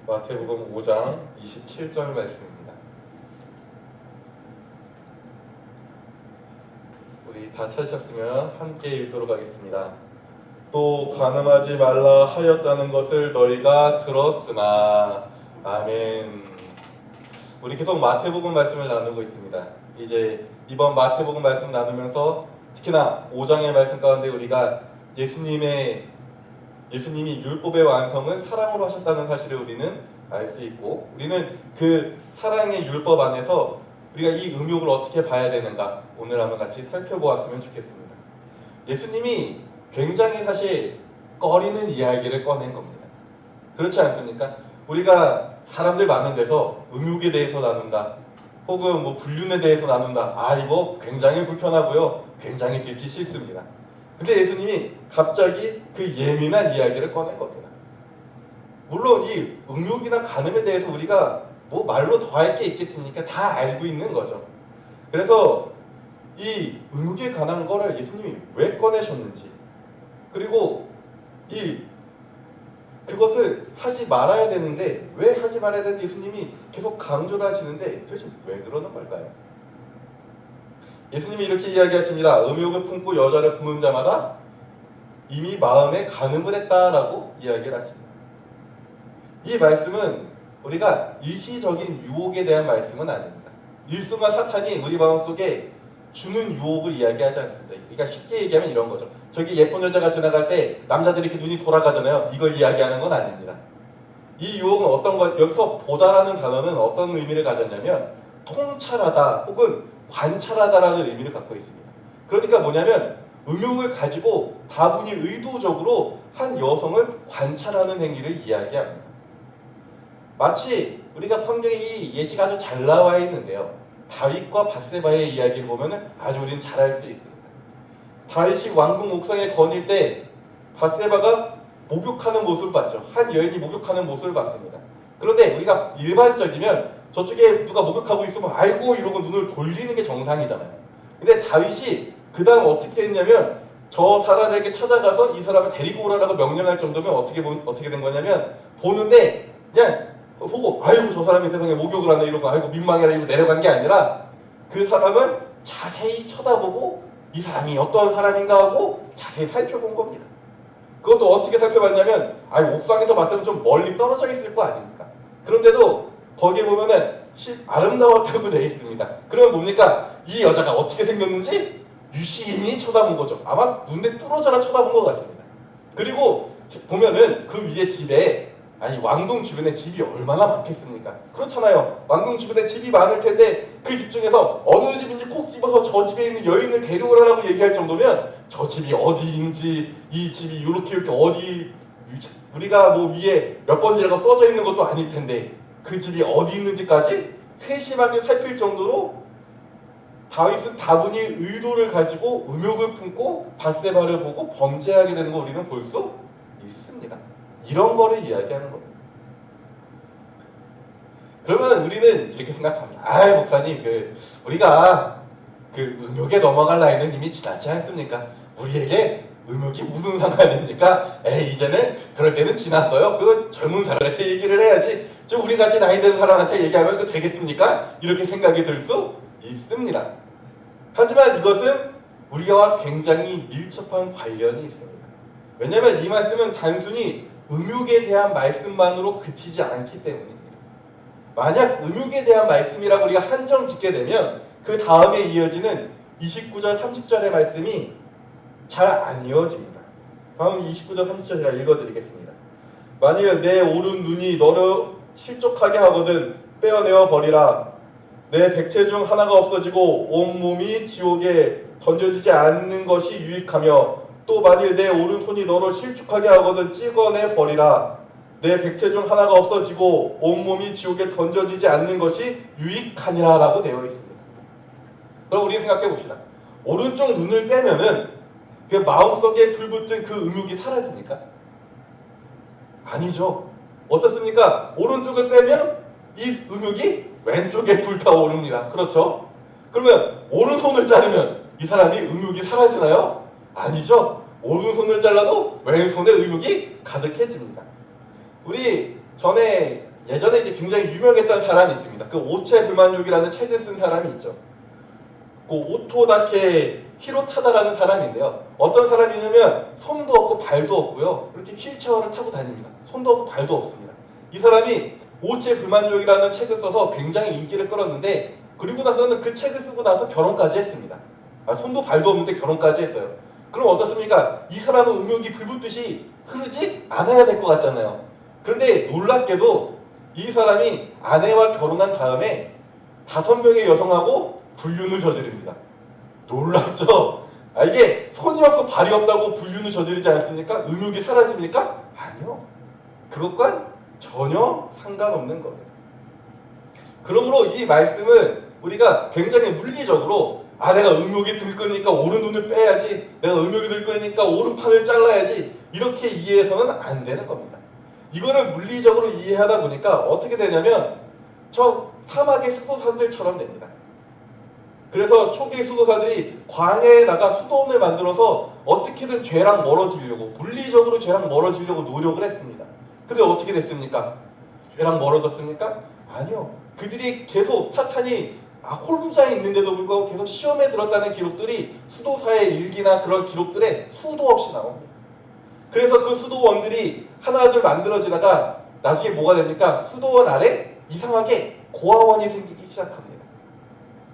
마태복음 5장 27절 말씀입니다. 우리 다 찾으셨으면 함께 읽도록 하겠습니다. 또 간음하지 말라 하였다는 것을 너희가 들었으나. 아멘. 우리 계속 마태복음 말씀을 나누고 있습니다. 이제 이번 마태복음 말씀 나누면서 특히나 5장의 말씀 가운데 우리가 예수님이 율법의 완성은 사랑으로 하셨다는 사실을 우리는 알 수 있고, 우리는 그 사랑의 율법 안에서 우리가 이 음욕을 어떻게 봐야 되는가 오늘 한번 같이 살펴보았으면 좋겠습니다. 예수님이 굉장히 사실 꺼리는 이야기를 꺼낸 겁니다. 그렇지 않습니까? 우리가 사람들 많은 데서 음욕에 대해서 나눈다, 혹은 뭐 불륜에 대해서 나눈다. 이거 굉장히 불편하고요, 굉장히 듣기 싫습니다. 근데 예수님이 갑자기 그 예민한 이야기를 꺼낸 겁니다. 물론 이 음욕이나 간음에 대해서 우리가 뭐 말로 더할 게 있겠습니까? 다 알고 있는 거죠. 그래서 이 음욕에 관한 거를 예수님이 왜 꺼내셨는지, 그리고 그것을 하지 말아야 되는데 왜 하지 말아야 되는지 예수님이 계속 강조를 하시는데 도대체 왜 그러는 걸까요? 예수님이 이렇게 이야기하십니다. 음욕을 품고 여자를 품은 자마다 이미 마음에 간음을 했다라고 이야기를 하십니다. 이 말씀은 우리가 일시적인 유혹에 대한 말씀은 아닙니다. 일순간 사탄이 우리 마음속에 주는 유혹을 이야기하지 않습니다. 그러니까 쉽게 얘기하면 이런 거죠. 저기 예쁜 여자가 지나갈 때 남자들이 이렇게 눈이 돌아가잖아요. 이걸 이야기하는 건 아닙니다. 이 유혹은 어떤 것, 여기서 보다라는 단어는 어떤 의미를 가졌냐면 통찰하다 혹은 관찰하다라는 의미를 갖고 있습니다. 그러니까 뭐냐면 음욕을 가지고 다분히 의도적으로 한 여성을 관찰하는 행위를 이야기합니다. 마치 우리가 성경에 이 예시가 아주 잘 나와 있는데요, 다윗과 밧세바의 이야기를 보면 아주 우리는 잘 알 수 있습니다. 다윗이 왕궁 옥상에 거닐 때 밧세바가 목욕하는 모습을 봤죠. 한 여인이 목욕하는 모습을 봤습니다. 그런데 우리가 일반적이면 저쪽에 누가 목욕하고 있으면 아이고 이러고 눈을 돌리는 게 정상이잖아요. 근데 다윗이 그 다음 어떻게 했냐면 저 사람에게 찾아가서 이 사람을 데리고 오라라고 명령할 정도면 어떻게 된 거냐면 보는데 그냥 보고 아이고 저 사람이 세상에 목욕을 하네 이러고 아이고 민망해라 이러고 내려간 게 아니라 그 사람을 자세히 쳐다보고 이 사람이 어떤 사람인가 하고 자세히 살펴본 겁니다. 그것도 어떻게 살펴봤냐면 옥상에서 봤으면 좀 멀리 떨어져 있을 거 아닙니까? 그런데도 거기에 보면은 아름다웠다고 되어 있습니다. 그러면 뭡니까? 이 여자가 어떻게 생겼는지 유심히 쳐다본 거죠. 아마 눈에 뚫어져라 쳐다본 것 같습니다. 그리고 보면은 그 위에 집에 왕궁 주변에 집이 얼마나 많겠습니까? 그렇잖아요. 왕궁 주변에 집이 많을 텐데 그 집 중에서 어느 집인지 콕 집어서 저 집에 있는 여인을 데려오라고 얘기할 정도면 저 집이 어디인지, 이 집이 이렇게 어디, 우리가 뭐 위에 몇 번지라고 써져 있는 것도 아닐 텐데 그 집이 어디 있는지까지 세심하게 살필 정도로 다윗은 다분히 의도를 가지고 음욕을 품고 밧세바를 보고 범죄하게 되는 거 우리는 볼 수 있습니다. 이런 거를 이야기하는 겁니다. 그러면 우리는 이렇게 생각합니다. 목사님, 우리가 음욕에 넘어갈 나이는 이미 지났지 않습니까? 우리에게 음욕이 무슨 상관입니까? 이제는 그럴 때는 지났어요. 그건 젊은 사람한테 얘기를 해야지. 우리같이 나이 든 사람한테 얘기하면 그 되겠습니까? 이렇게 생각이 들 수 있습니다. 하지만 이것은 우리와 굉장히 밀접한 관련이 있습니다. 왜냐하면 이 말씀은 단순히 음욕에 대한 말씀만으로 그치지 않기 때문입니다. 만약 음욕에 대한 말씀이라고 우리가 한정 짓게 되면 그 다음에 이어지는 29절 30절의 말씀이 잘 안 이어집니다. 다음 29절 30절 제가 읽어드리겠습니다. 만일 내 오른 눈이 너를 실족하게 하거든 빼어내어 버리라. 내 백체 중 하나가 없어지고 온몸이 지옥에 던져지지 않는 것이 유익하며, 또 만일 내 오른손이 너를 실족하게 하거든 찍어내 버리라. 내 백체 중 하나가 없어지고 온몸이 지옥에 던져지지 않는 것이 유익하니라 라고 되어 있습니다. 그럼 우리 생각해 봅시다. 오른쪽 눈을 빼면은 그 마음속에 불붙은 그 음욕이 사라집니까? 아니죠. 어떻습니까? 오른쪽을 빼면 이 음욕이 왼쪽에 불타오릅니다. 그렇죠? 그러면 오른손을 자르면 이 사람이 음욕이 사라지나요? 아니죠. 오른손을 잘라도 왼손에 음욕이 가득해집니다. 우리 전에 예전에 이제 굉장히 유명했던 사람이 있습니다. 그 오체 불만족이라는 책을 쓴 사람이 있죠. 그 오토다케 히로타다라는 사람인데요. 어떤 사람이냐면 손도 없고 발도 없고요. 이렇게 휠체어를 타고 다닙니다. 손도 없고 발도 없습니다. 이 사람이 오체 불만족이라는 책을 써서 굉장히 인기를 끌었는데 그리고 나서는 그 책을 쓰고 나서 결혼까지 했습니다. 손도 발도 없는데 결혼까지 했어요. 그럼 어떻습니까? 이 사람은 음욕이 불붙듯이 흐르지 않아야 될 것 같잖아요. 그런데 놀랍게도 이 사람이 아내와 결혼한 다음에 5명의 여성하고 불륜을 저지릅니다. 놀랍죠? 이게 손이 없고 발이 없다고 불륜을 저지르지 않습니까? 음욕이 사라집니까? 아니요. 그것과 전혀 상관없는 거예요. 그러므로 이 말씀은 우리가 굉장히 물리적으로 내가 음욕이 들끓으니까 오른 눈을 빼야지, 내가 음욕이 들끓으니까 오른팔을 잘라야지 이렇게 이해해서는 안 되는 겁니다. 이거를 물리적으로 이해하다 보니까 어떻게 되냐면 저 사막의 수도사들처럼 됩니다. 그래서 초기 수도사들이 광야에 나가 수도원을 만들어서 어떻게든 죄랑 멀어지려고, 물리적으로 죄랑 멀어지려고 노력을 했습니다. 근데 어떻게 됐습니까? 죄랑 멀어졌습니까? 아니요. 그들이 계속 사탄이 혼자 있는데도 불구하고 계속 시험에 들었다는 기록들이 수도사의 일기나 그런 기록들에 수도 없이 나옵니다. 그래서 그 수도원들이 하나둘 만들어지다가 나중에 뭐가 됩니까? 수도원 아래 이상하게 고아원이 생기기 시작합니다.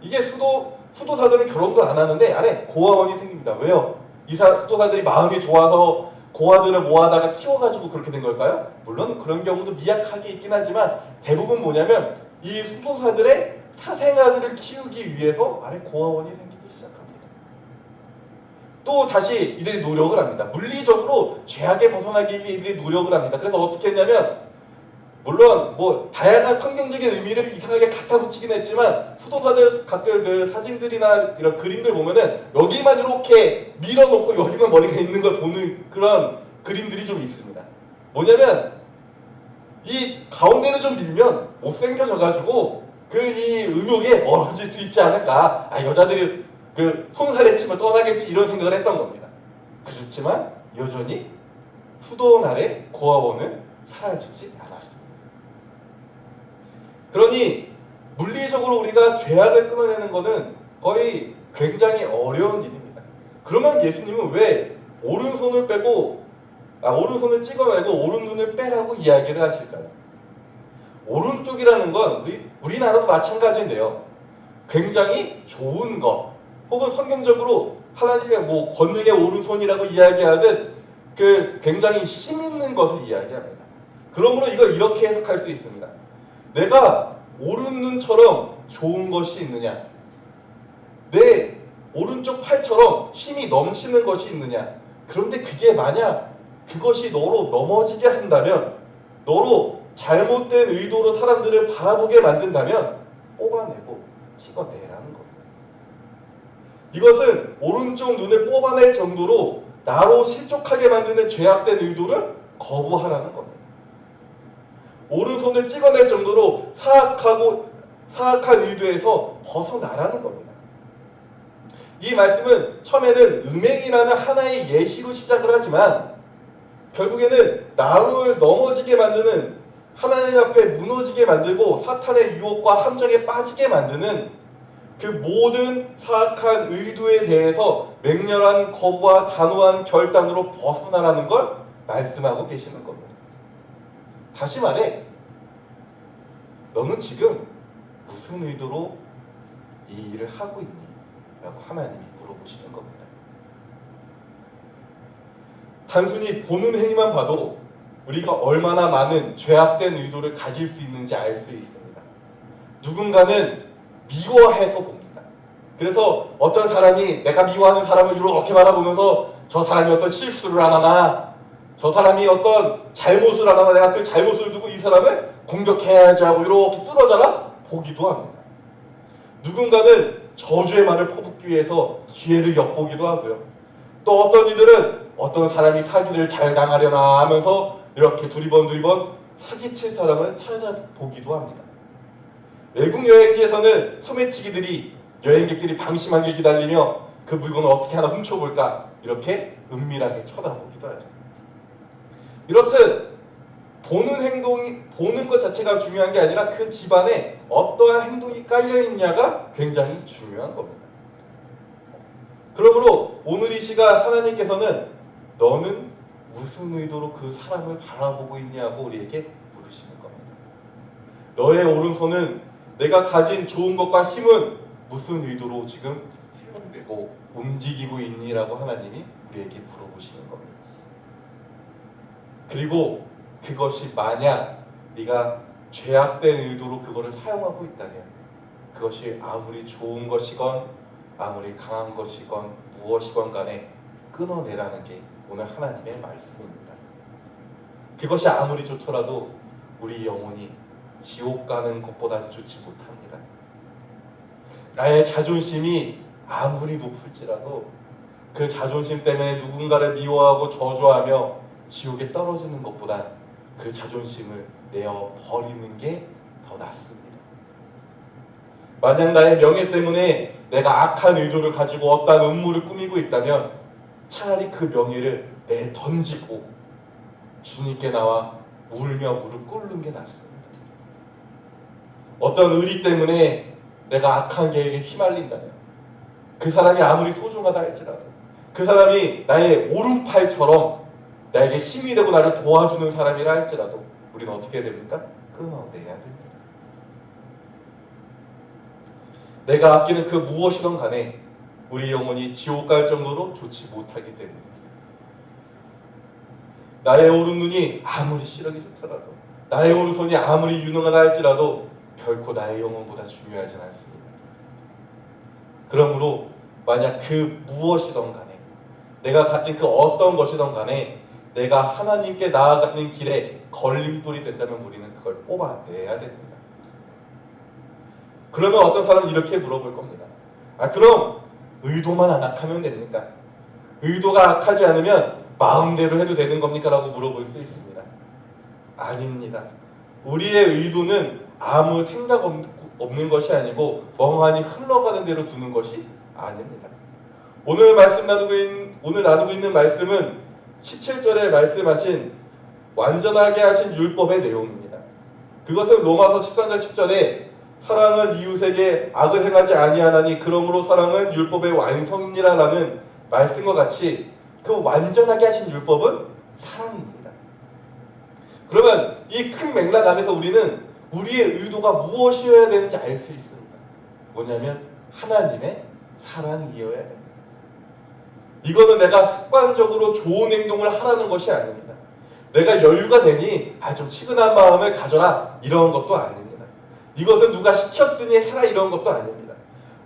이게 수도사들은 결혼도 안 하는데 아래 고아원이 생깁니다. 왜요? 수도사들이 마음이 좋아서 고아들을 모아다가 키워가지고 그렇게 된 걸까요? 물론 그런 경우도 미약하게 있긴 하지만 대부분 뭐냐면 이 수도사들의 사생아들을 키우기 위해서 아래 고아원이 생기기 시작합니다. 또 다시 이들이 노력을 합니다. 물리적으로 죄악에 벗어나기 위해 이들이 노력을 합니다. 그래서 어떻게 했냐면 물론 뭐 다양한 성경적인 의미를 이상하게 갖다 붙이긴 했지만 수도사들 가끔 그 사진들이나 이런 그림들 보면은 여기만 이렇게 밀어놓고 여기만 머리가 있는 걸 보는 그런 그림들이 좀 있습니다. 뭐냐면 이 가운데를 좀 밀면 못생겨져가지고 이 음욕에 멀어질 수 있지 않을까. 여자들이 그 손살에 치면 떠나겠지 이런 생각을 했던 겁니다. 그렇지만 여전히 수도원 아래 고아원은 사라지지 않았습니다. 그러니 물리적으로 우리가 죄악을 끊어내는 것은 거의 굉장히 어려운 일입니다. 그러면 예수님은 왜 오른손을 빼고 오른손을 찍어내고 오른눈을 빼라고 이야기를 하실까요? 오른쪽이라는 건 우리나라도 마찬가지인데요. 굉장히 좋은 것 혹은 성경적으로 하나님의 뭐 권능의 오른손이라고 이야기하듯 그 굉장히 힘 있는 것을 이야기합니다. 그러므로 이걸 이렇게 해석할 수 있습니다. 내가 오른눈처럼 좋은 것이 있느냐? 내 오른쪽 팔처럼 힘이 넘치는 것이 있느냐? 그런데 그게 만약 그것이 너로 넘어지게 한다면, 너로 잘못된 의도로 사람들을 바라보게 만든다면 뽑아내고 찍어내라는 겁니다. 이것은 오른쪽 눈을 뽑아낼 정도로 나로 실족하게 만드는 죄악된 의도를 거부하라는 겁니다. 오른손을 찍어낼 정도로 사악한 의도에서 벗어나라는 겁니다. 이 말씀은 처음에는 음행이라는 하나의 예시로 시작을 하지만 결국에는 나를 넘어지게 만드는, 하나님 앞에 무너지게 만들고 사탄의 유혹과 함정에 빠지게 만드는 그 모든 사악한 의도에 대해서 맹렬한 거부와 단호한 결단으로 벗어나라는 걸 말씀하고 계시는 겁니다. 다시 말해, 너는 지금 무슨 의도로 이 일을 하고 있니? 라고 하나님이 물어보시는 겁니다. 단순히 보는 행위만 봐도 우리가 얼마나 많은 죄악된 의도를 가질 수 있는지 알 수 있습니다. 누군가는 미워해서 봅니다. 그래서 어떤 사람이 내가 미워하는 사람을 이렇게 바라보면서 저 사람이 어떤 실수를 안 하나, 저 사람이 어떤 잘못을 안 하나, 내가 그 잘못을 두고 이 사람을 공격해야지 하고 이렇게 뚫어져라 보기도 합니다. 누군가는 저주의 말을 퍼붓기 위해서 기회를 엿보기도 하고요. 또 어떤 이들은 어떤 사람이 사기를 잘 당하려나 하면서 이렇게 두리번 사기칠 사람을 찾아보기도 합니다. 외국 여행지에서는 소매치기들이 여행객들이 방심하게 기다리며 그 물건을 어떻게 하나 훔쳐볼까 이렇게 은밀하게 쳐다보기도 하죠. 이렇듯 보는 것 자체가 중요한 게 아니라 그 기반에 어떠한 행동이 깔려 있냐가 굉장히 중요한 겁니다. 그러므로 오늘 이 시간 하나님께서는 너는 무슨 의도로 그 사람을 바라보고 있냐고 우리에게 물으시는 겁니다. 너의 오른손은 내가 가진 좋은 것과 힘은 무슨 의도로 지금 사용되고 움직이고 있니라고 하나님이 우리에게 물어보시는 겁니다. 그리고 그것이 만약 네가 죄악된 의도로 그거를 사용하고 있다면 그것이 아무리 좋은 것이건 아무리 강한 것이건 무엇이건 간에 끊어내라는 게 오늘 하나님의 말씀입니다. 그것이 아무리 좋더라도 우리 영혼이 지옥 가는 것보다 좋지 못합니다. 나의 자존심이 아무리 높을지라도 그 자존심 때문에 누군가를 미워하고 저주하며 지옥에 떨어지는 것보다 그 자존심을 내어 버리는 게 더 낫습니다. 만약 나의 명예 때문에 내가 악한 의도를 가지고 어떠한 음모를 꾸미고 있다면 차라리 그 명예를 내던지고 주님께 나와 울며 무릎 꿇는 게 낫습니다. 어떤 의리 때문에 내가 악한 계획에 휘말린다면 그 사람이 아무리 소중하다 할지라도 그 사람이 나의 오른팔처럼 나에게 힘이 되고 나를 도와주는 사람이라 할지라도 우리는 어떻게 해야 됩니까? 끊어내야 됩니다. 내가 아끼는 그 무엇이든 간에 우리 영혼이 지옥 갈 정도로 좋지 못하기 때문입니다. 나의 오른눈이 아무리 시력이 좋더라도 나의 오른손이 아무리 유능하다 할지라도 결코 나의 영혼보다 중요하진 않습니다. 그러므로 만약 그 무엇이든 간에 내가 가진 그 어떤 것이든 간에 내가 하나님께 나아가는 길에 걸림돌이 된다면 우리는 그걸 뽑아내야 됩니다. 그러면 어떤 사람은 이렇게 물어볼 겁니다. 그럼 의도만 안 악하면 됩니까? 의도가 악하지 않으면 마음대로 해도 되는 겁니까? 라고 물어볼 수 있습니다. 아닙니다. 우리의 의도는 아무 생각 없는 것이 아니고 멍하니 흘러가는 대로 두는 것이 아닙니다. 오늘 나누고 있는 말씀은 17절에 말씀하신 완전하게 하신 율법의 내용입니다. 그것은 로마서 13절 10절에 사랑은 이웃에게 악을 행하지 아니하나니 그러므로 사랑은 율법의 완성이니라 라는 말씀과 같이 그 완전하게 하신 율법은 사랑입니다. 그러면 이 큰 맥락 안에서 우리는 우리의 의도가 무엇이어야 되는지 알 수 있습니다. 뭐냐면 하나님의 사랑이어야 됩니다. 이거는 내가 습관적으로 좋은 행동을 하라는 것이 아닙니다. 내가 여유가 되니 좀 치근한 마음을 가져라 이런 것도 아닙니다. 이것은 누가 시켰으니 해라 이런 것도 아닙니다.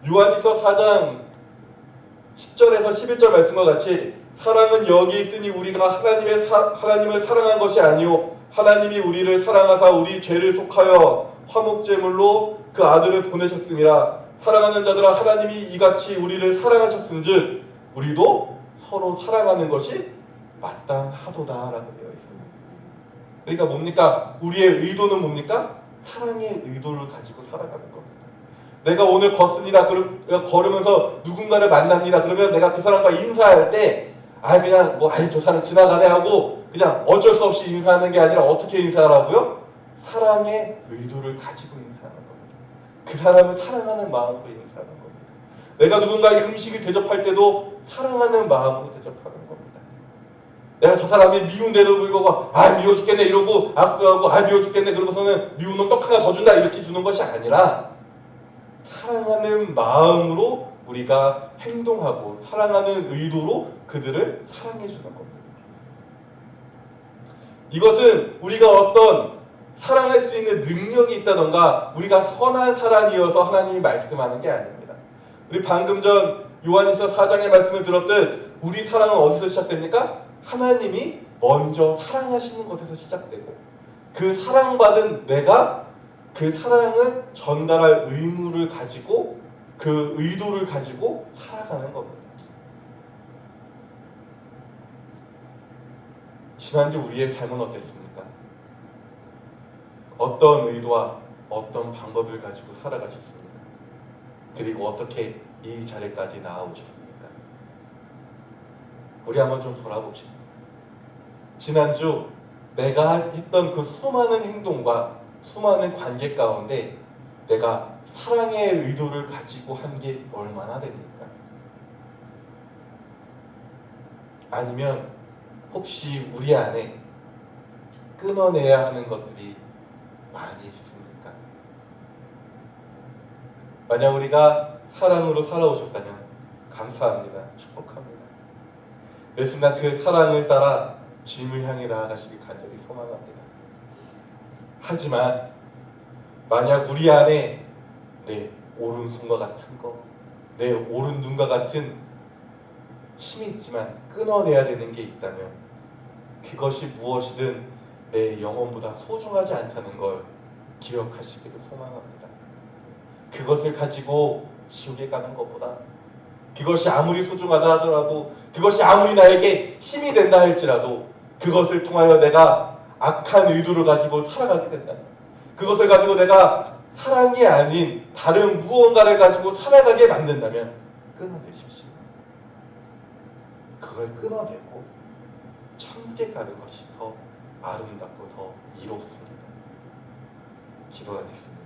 요한일서 4장 10절에서 11절 말씀과 같이 사랑은 여기 있으니 우리가 하나님을 사랑한 것이 아니요 하나님이 우리를 사랑하사 우리 죄를 속하여 화목제물로 그 아들을 보내셨음이라. 사랑하는 자들아 하나님이 이같이 우리를 사랑하셨은즉 우리도 서로 사랑하는 것이 마땅하도다라고 되어 있습니다. 그러니까 뭡니까? 우리의 의도는 뭡니까? 사랑의 의도를 가지고 살아가는 겁니다. 내가 오늘 걷습니다. 걸으면서 누군가를 만납니다. 그러면 내가 그 사람과 인사할 때 그냥 저 사람 지나가네 하고 그냥 어쩔 수 없이 인사하는 게 아니라 어떻게 인사하라고요? 사랑의 의도를 가지고 인사하는 겁니다. 그 사람을 사랑하는 마음으로 인사하는 겁니다. 내가 누군가에게 음식을 대접할 때도 사랑하는 마음으로 대접하는 겁니다. 내가 저 사람이 미운데도 불구하고 미워 죽겠네 이러고 악수하고 미워 죽겠네 그러고서는 미운 놈 떡 하나 더 준다 이렇게 주는 것이 아니라 사랑하는 마음으로 우리가 행동하고 사랑하는 의도로 그들을 사랑해 주는 겁니다. 이것은 우리가 어떤 사랑할 수 있는 능력이 있다던가 우리가 선한 사람이어서 하나님이 말씀하는 게 아닙니다. 우리 방금 전 요한일서 4장의 말씀을 들었듯 우리 사랑은 어디서 시작됩니까? 하나님이 먼저 사랑하시는 것에서 시작되고 그 사랑받은 내가 그 사랑을 전달할 의무를 가지고 그 의도를 가지고 살아가는 겁니다. 지난주 우리의 삶은 어땠습니까? 어떤 의도와 어떤 방법을 가지고 살아가셨습니까? 그리고 어떻게 이 자리까지 나아오셨습니까? 우리 한번 좀 돌아봅시다. 지난주 내가 했던 그 수많은 행동과 수많은 관계 가운데 내가 사랑의 의도를 가지고 한 게 얼마나 됩니까? 아니면 혹시 우리 안에 끊어내야 하는 것들이 많이 있습니까? 만약 우리가 사랑으로 살아오셨다면 감사합니다. 축복합니다. 매 순간 그 사랑을 따라 주님을 향해 나아가시길 간절히 소망합니다. 하지만 만약 우리 안에 내 오른손과 같은 거, 내 오른 눈과 같은 힘이 있지만 끊어내야 되는 게 있다면 그것이 무엇이든 내 영혼보다 소중하지 않다는 걸 기억하시기를 소망합니다. 그것을 가지고 지옥에 가는 것보다 그것이 아무리 소중하다 하더라도 그것이 아무리 나에게 힘이 된다 할지라도 그것을 통하여 내가 악한 의도를 가지고 살아가게 된다면 그것을 가지고 내가 사랑이 아닌 다른 무언가를 가지고 살아가게 만든다면 끊어내십시오. 그걸 끊어내고 천국에 가는 것이 더 아름답고 더 이롭습니다. 기도하겠습니다.